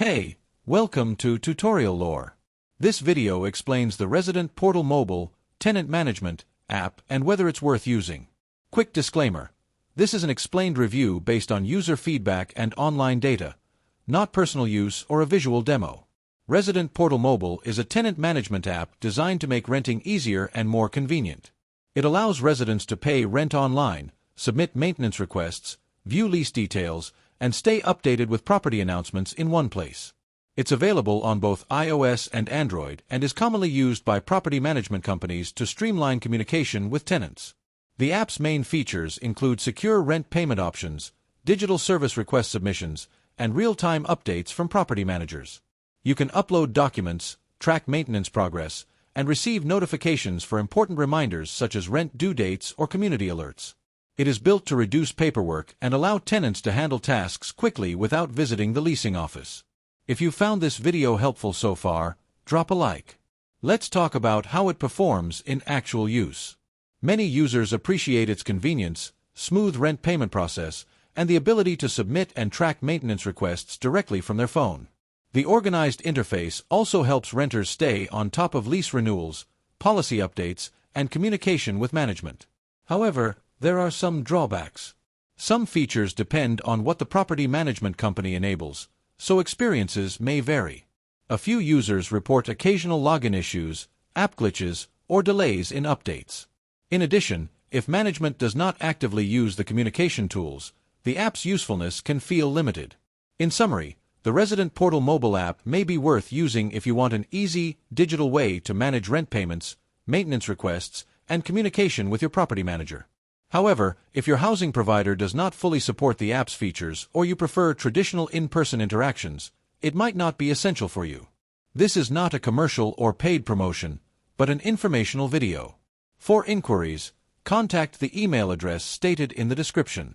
Hey, welcome to Tutorial Lore. This video explains the Resident Portal Mobile Tenant Management app and whether it's worth using. Quick disclaimer. This is an explained review based on user feedback and online data, not personal use or a visual demo. Resident Portal Mobile is a tenant management app designed to make renting easier and more convenient. It allows residents to pay rent online, submit maintenance requests, view lease details, and stay updated with property announcements in one place. It's available on both iOS and Android and is commonly used by property management companies to streamline communication with tenants. The app's main features include secure rent payment options, digital service request submissions, and real-time updates from property managers. You can upload documents, track maintenance progress, and receive notifications for important reminders such as rent due dates or community alerts. It is built to reduce paperwork and allow tenants to handle tasks quickly without visiting the leasing office. If you found this video helpful so far, drop a like. Let's talk about how it performs in actual use. Many users appreciate its convenience, smooth rent payment process, and the ability to submit and track maintenance requests directly from their phone. The organized interface also helps renters stay on top of lease renewals, policy updates, and communication with management. However, there are some drawbacks. Some features depend on what the property management company enables, so experiences may vary. A few users report occasional login issues, app glitches, or delays in updates. In addition, if management does not actively use the communication tools, the app's usefulness can feel limited. In summary, the Resident Portal mobile app may be worth using if you want an easy, digital way to manage rent payments, maintenance requests, and communication with your property manager. However, if your housing provider does not fully support the app's features or you prefer traditional in-person interactions, it might not be essential for you. This is not a commercial or paid promotion, but an informational video. For inquiries, contact the email address stated in the description.